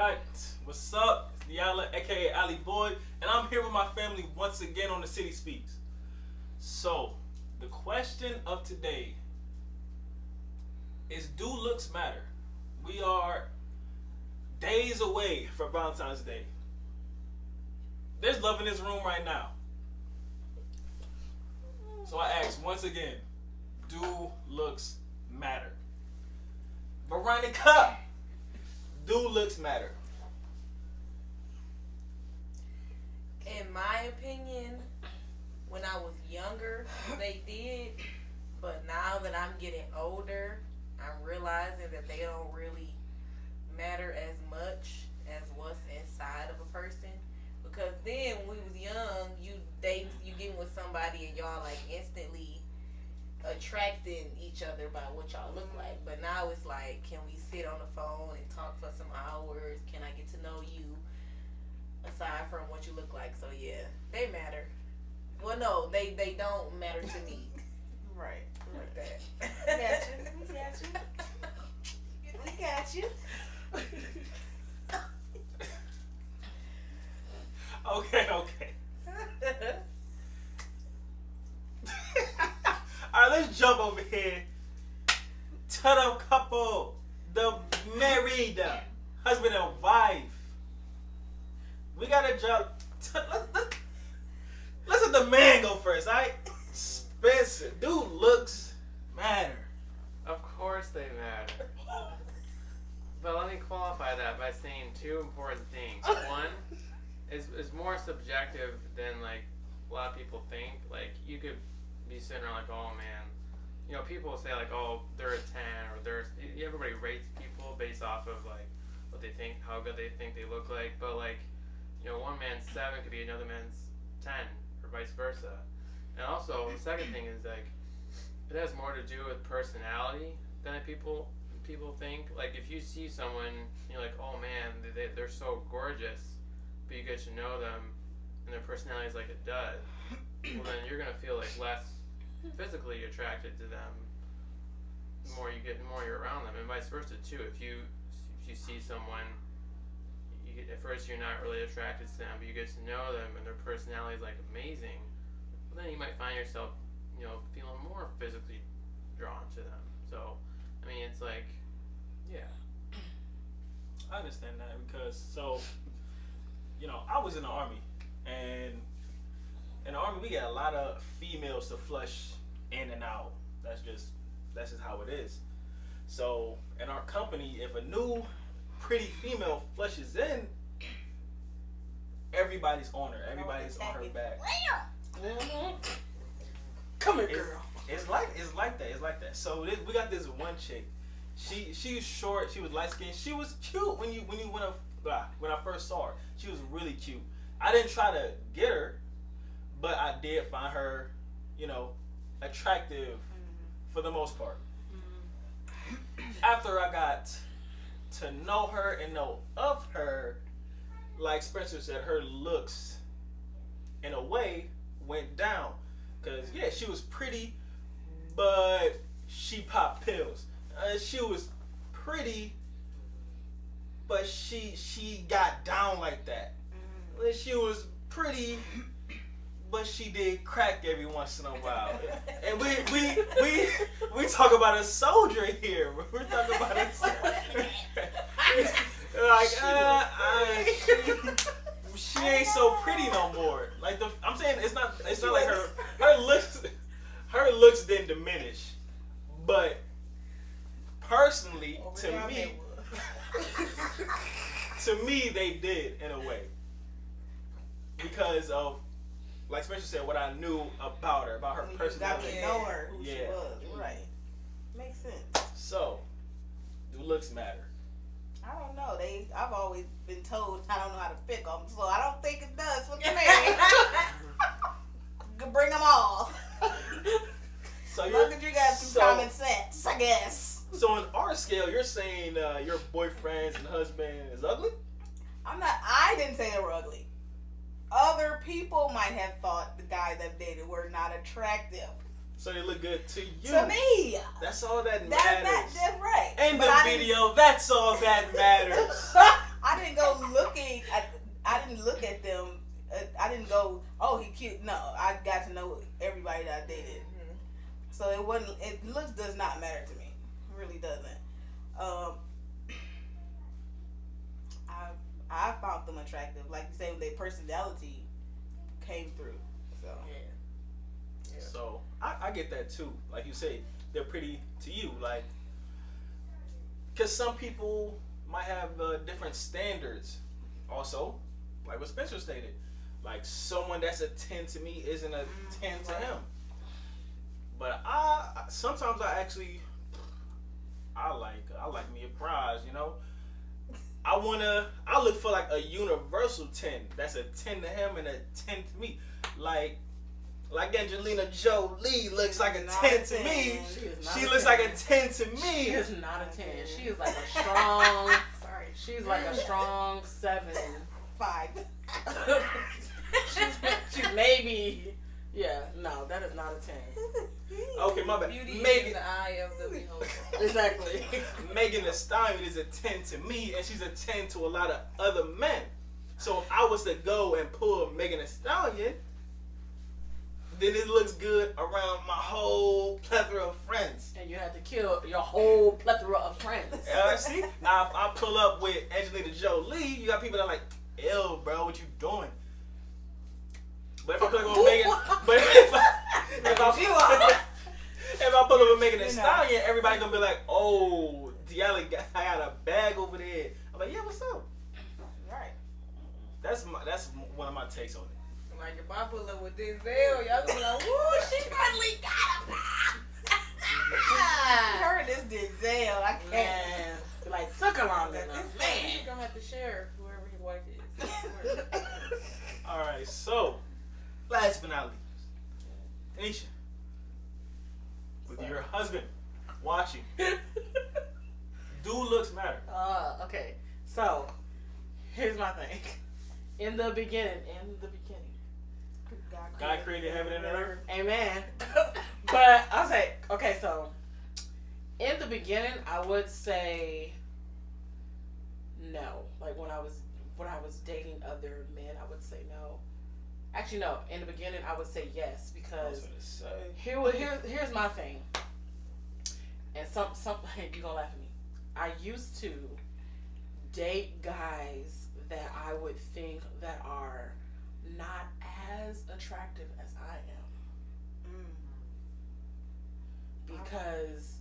Alright, what's up? It's Yala, aka Ali Boy, and I'm here with my family once again on the City Speaks. So, the question of today is, do looks matter? We are days away from Valentine's Day. There's love in this room right now. So I ask once again, do looks matter? Veronica, do looks matter? In my opinion, when I was younger, they did. But now that I'm getting older, I'm realizing that they don't really matter as much as what's inside of a person. Because then when we was young, you getting with somebody and y'all like instantly attracting each other by what y'all look like. But now it's like, can we sit on the phone and talk for some hours? Can I get to know you aside from what you look like? So yeah, they matter. Well, no, they don't matter to me. Right. Like that. We got you. Okay. Alright, let's jump over here to the couple, the married husband and wife. We gotta jump. Let's let the man go first, alright? Spencer, do looks matter? Of course they matter. But let me qualify that by saying two important things. One is more subjective than like a lot of people think. Like you could be sitting around like, oh man, you know, people say like, oh, they're a 10 or everybody rates people based off of like what they think, how good they think they look like. But like, you know, one man's 7 could be another man's 10 or vice versa. And also the second thing is like, it has more to do with personality than people think. Like if you see someone, you're like, oh man, they're so gorgeous, but you get to know them and their personality is like a dud, well then you're gonna feel like less physically attracted to them the more you're around them, and vice versa too. If you see someone, at first you're not really attracted to them, but you get to know them and their personality is like amazing, well then you might find yourself, you know, feeling more physically drawn to them. So I mean, it's like, yeah. I understand that because, so, you know, I was in the Army, and in the Army we get a lot of females to flush in and out. That's just how it is. So in our company, if a new pretty female flushes in, everybody's on her. Everybody's on her back. Come here, girl. It's like that. So we got this one chick. She's short. She was light skinned. She was cute when I first saw her. She was really cute. I didn't try to get her, but I did find her, you know, attractive for the most part. After I got to know her and know of her, like Spencer said, her looks, in a way, went down. Cause yeah, she was pretty, but she popped pills. She was pretty, but she got down like that. She was pretty, but she did crack every once in a while. And we talk about a soldier here. We're talking about a soldier. She ain't so pretty no more. Like I'm saying, it's not like her looks didn't diminish, but personally, to me they did in a way, because of, like Spencer said, what I knew about her personality. You got to know her, who Yeah. she was. Right. Makes sense. So, do looks matter? I don't know. I've always been told I don't know how to pick them, so I don't think it does with the man. Bring them all. So as long as you got some common sense, I guess. So on our scale, you're saying your boyfriends and husband is ugly? I didn't say they were ugly. Other people might have thought the guys I've dated were not attractive. So they look good to you. To me. That's all that matters. That's right. In the video, that's all that matters. I didn't go found them attractive. Like you say, their personality came through. So Yeah. So I get that too. Like you say, they're pretty to you. Like, because some people might have different standards. Also, like what Spencer stated, like someone that's a 10 to me isn't a 10 to him. But sometimes I actually I like me a prize. You know, I look for like a universal 10. That's a 10 to him and a 10 to me. Like Angelina Jolie looks like a 10 to me. She looks like a 10 to me. She is not a 10. She is like a strong. sorry. She's like a strong 7. 5. she's maybe. Yeah, no, that is not a 10. Okay, my bad. Beauty is in Megan, the eye of the beholder. Exactly. Megan Thee Stallion is a 10 to me, and she's a 10 to a lot of other men. So if I was to go and pull Megan Thee Stallion, then it looks good around my whole plethora of friends. And you had to kill your whole plethora of friends. See? Now, if I pull up with Angelina Jolie, you got people that are like, ew, bro, what you doing? But if I pull up with Megan, if I pull up with Megan Thee Stallion, everybody gonna be like, oh, Diallo got a bag over there. I'm like, yeah, what's up? Right. That's one of my takes on it. Like if I pull up with Denzel, y'all gonna be like, woo, she finally got him. I heard this Denzel. I can't. Man, like took long enough. He's Man. gonna have to share whoever his wife is. All right, so last but not least, Tanisha, with your husband watching, do looks matter? Okay. So, here's my thing. In the beginning, God created heaven and earth. amen. But I'll say, okay, so in the beginning, I would say no. Like when I was dating other men, I would say no. Actually, no. In the beginning, I would say yes because here's my thing. And some you gonna laugh at me. I used to date guys that I would think that are not as attractive as I am. Because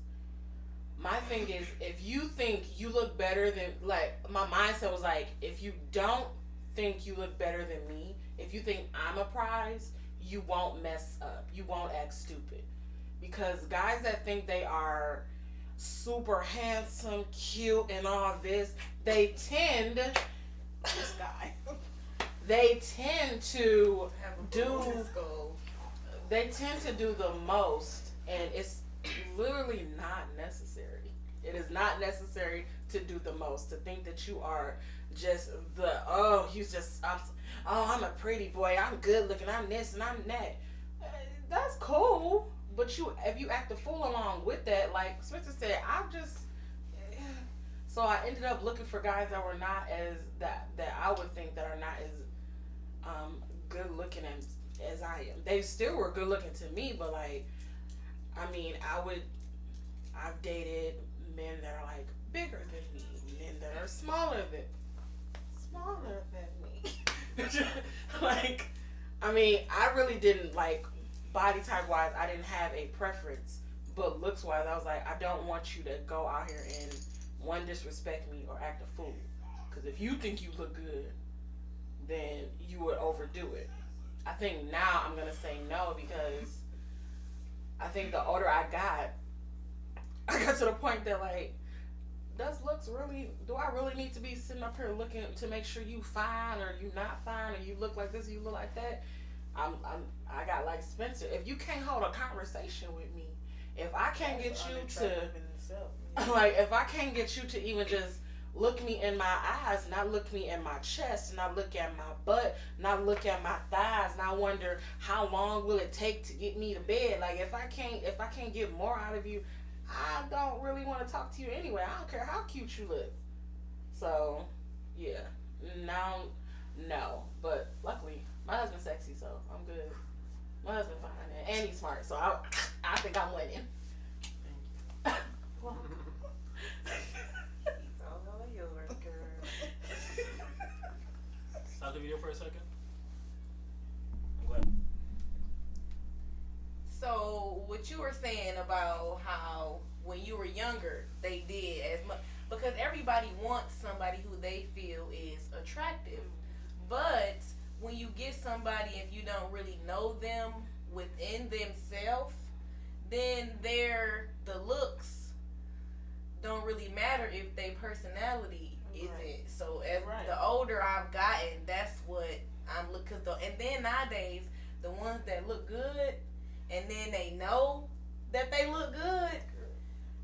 my thing is, if you think you look better than, like, my mindset was like, if you don't think you look better than me, if you think I'm a prize, you won't mess up. You won't act stupid. Because guys that think they are super handsome, cute, and all this, they tend This guy. they tend to Have a do bullet skull. they tend to do the most, and it's literally not necessary. It is not necessary to do the most, to think that you are just I'm a pretty boy, I'm good looking, I'm this and I'm that. That's cool, but if you act a fool along with that, like Spencer said, so I ended up looking for guys that were not as that I would think that are not as good looking as I am. They still were good looking to me, but like, I mean, I've dated men that are like bigger than me, men that are smaller than me. Like, I mean, I really didn't like body type wise. I didn't have a preference, but looks wise, I was like, I don't want you to go out here and disrespect me or act a fool. Because if you think you look good, then you would overdo it. I think now I'm gonna say no because I think the older I got to the point that like, do I really need to be sitting up here looking to make sure you fine or you not fine or you look like this or you look like that? I got like Spencer. If you can't hold a conversation with me, if I can't get you to like, if I can't get you to even just look me in my eyes, not look me in my chest, not look at my butt, not look at my thighs, not wonder how long will it take to get me to bed. Like if I can't get more out of you, I don't really want to talk to you anyway. I don't care how cute you look. So yeah, now no. But luckily my husband's sexy, so I'm good. My husband's fine and he's smart, so I think I'm winning. what you were saying about how when you were younger they did as much, because everybody wants somebody who they feel is attractive, but when you get somebody, if you don't really know them within themselves, then the looks don't really matter if their personality isn't. So as the older I've gotten, that's what I'm looking. And then nowadays, the ones that look good, and then they know that they look good,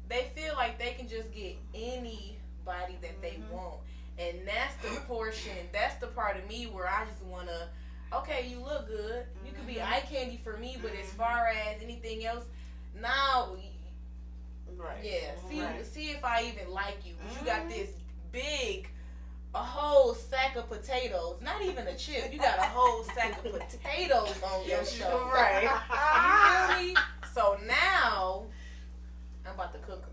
they feel like they can just get anybody that they want. And that's the portion, that's the part of me where I just want to, okay, you look good. You could be eye candy for me, but as far as anything else, now, see if I even like you. Because you got this big, a whole sack of potatoes. Not even a chip. You got a whole sack of potatoes on your shoulder. Right. You feel me? So now, I'm about to cook them.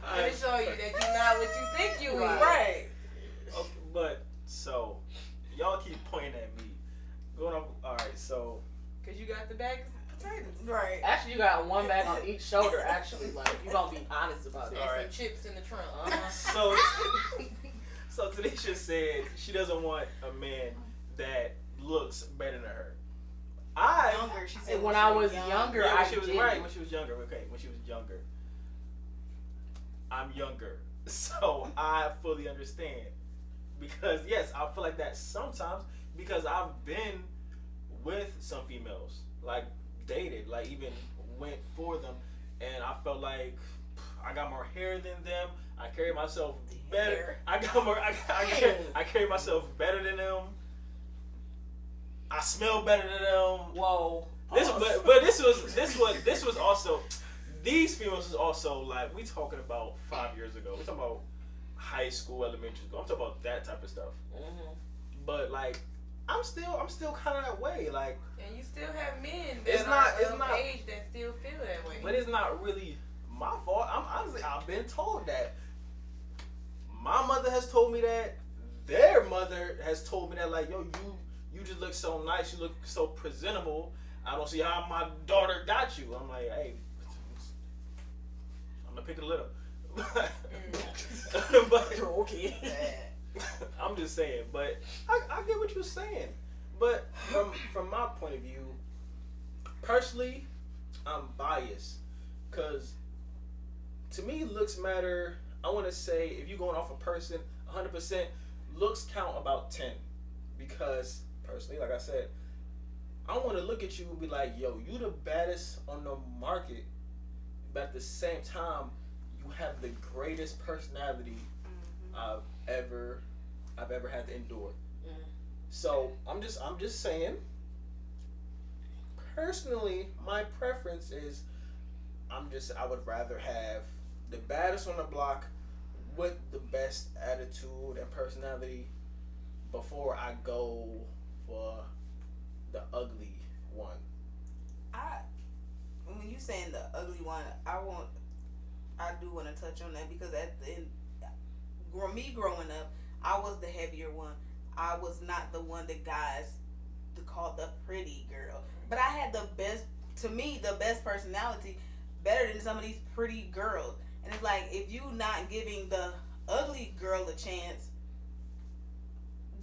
I'm going to show you that you're not what you think you is. Right. Okay, but so y'all keep pointing at me. Going up. All right, so Because you got the bag of potatoes. Right. Actually, you got one bag on each shoulder. Actually, like you gonna be honest about it. And Alright. some chips in the trunk. so Tanisha said she doesn't want a man that looks better than her. Younger, she said When I was younger, Yeah, I when she was did. right. When she was younger, okay. When she was younger, I'm younger, so I fully understand. Because yes, I feel like that sometimes because I've been with some females, like dated, like even went for them, and I felt like I got more hair than them. I carry myself better. I got more. I carry myself better than them. I smell better than them. Whoa. But this was also, these females was also like, we talking about 5 years ago. We talking about high school, elementary school. I'm talking about that type of stuff. But like, I'm still kind of that way. Like, and you still have men It's that not- are it's of not- age that still feel that way. but it's not really my fault. I'm honestly, I've been told that. My mother has told me that. Their mother has told me that. Like, yo, you just look so nice. You look so presentable. I don't see how my daughter got you. I'm like, hey, I'm gonna pick it a little. But Okay. I'm just saying. But I get what you're saying. But from my point of view, personally, I'm biased because to me, looks matter. I want to say if you're going off a person, 100%, looks count about 10. Because personally, like I said, I want to look at you and be like, yo, you the baddest on the market, but at the same time, you have the greatest personality I've ever had to endure. So I'm just saying. Personally, my preference is, I would rather have the baddest on the block with the best attitude and personality before I go for the ugly one. When you saying the ugly one, I do want to touch on that because at the end, me growing up, I was the heavier one. I was not the one that guys called the pretty girl, but I had the best personality, better than some of these pretty girls. And it's like, if you not giving the ugly girl a chance,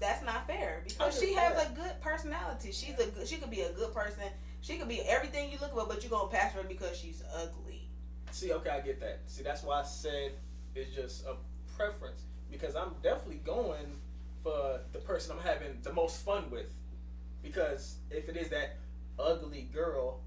that's not fair because she has a good personality. She could be a good person. She could be everything you look for, but you're gonna pass her because she's ugly. See, okay, I get that. See, that's why I said it's just a preference because I'm definitely going for the person I'm having the most fun with. Because if it is that ugly girl,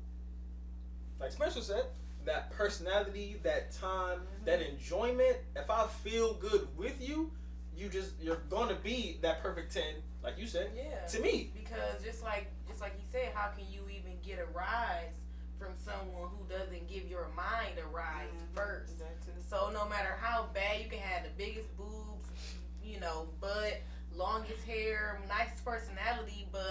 like Spencer said, that personality, that time, that enjoyment, if I feel good with you, you're gonna be that perfect 10, like you said, to me. Because just like you said, how can you even get a rise from someone who doesn't give your mind a rise first? So no matter how bad you can have the biggest boobs, butt, longest hair, nice personality, but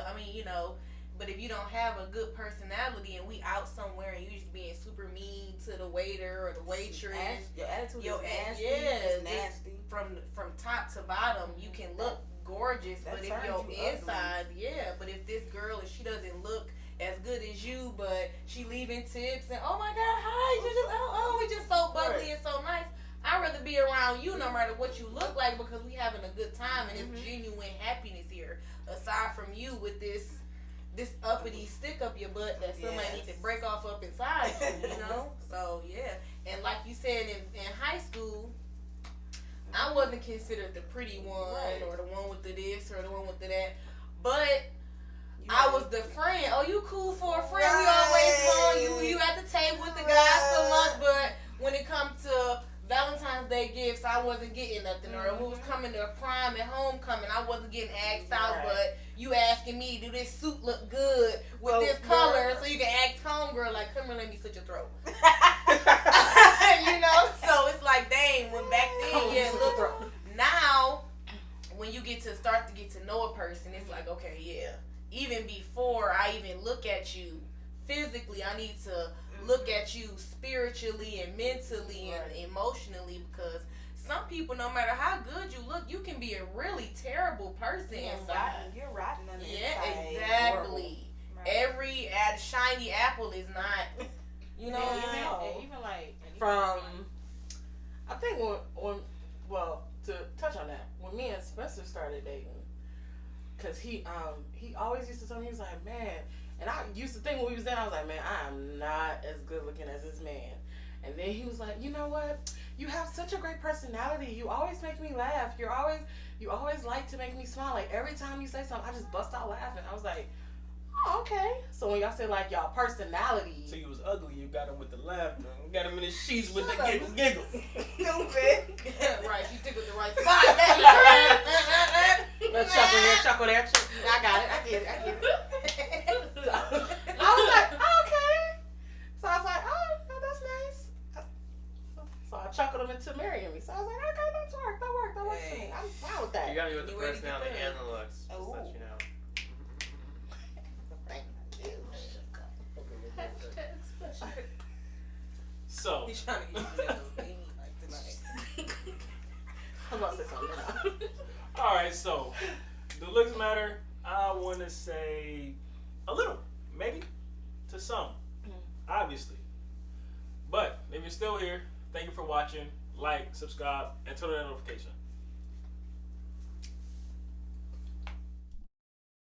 but if you don't have a good personality and we out somewhere and you just being super mean to the waiter or the waitress, your attitude is nasty. it's nasty. From top to bottom, you can look gorgeous, That but if turns your you ugly. inside, but if this girl, if she doesn't look tips and oh my god, hi, you just we just so bubbly and so nice. I'd rather be around you no matter what you look like because we having a good time and it's genuine happiness here. Aside from you with this uppity stick up your butt that somebody needs to break off up inside you, you know? So yeah. And like you said in high school, I wasn't considered the pretty one or the one with the this or the one with the that. But I was the friend. Oh, you cool for a friend. We always call you at the table with the guys for lunch, but when it comes to Valentine's Day gifts, I wasn't getting nothing. Or if it was coming to prom and homecoming, I wasn't getting asked out. But you asking me, do this suit look good with this color? So you can ask homegirl, like, come here, let me slit your throat. You know? So it's like, dang, when back then, look, now, when you start to get to know a person, it's like, okay, yeah. Even before I even look at you physically, I need to look at you spiritually and mentally and emotionally, because some people, no matter how good you look, you can be a really terrible person inside. You're rotten on the inside. Yeah, exactly. Right. Every shiny apple is not, you know. Even like from, I think when to touch on that, when me and Spencer started dating, cause he always used to tell me, he was like, man. And I used to think when we was there, I was like, man, I am not as good looking as this man. And then he was like, you know what? You have such a great personality. You always make me laugh. You always like to make me smile. Like every time you say something, I just bust out laughing. I was like, oh, okay. So when y'all say like y'all personality. So you was ugly, you got him with the laughter. You got him in his sheets with the giggle. Stupid. Right, you tickled the right spot. Let's chuckle there, chuckle there. I got it. I get it. I was like, oh, okay. So I was like, oh, that's nice. So I chuckled him into marrying me. So I was like, okay, that works for me. I'm fine with that. You got me with the personality and the looks. Just to let you know. Thank you. So he's trying to get you that baby like tonight. I'm about to say something now. Alright, so the looks matter, I wanna say a little, maybe, to some. Obviously. But if you're still here, thank you for watching. Like, subscribe, and turn on that notification.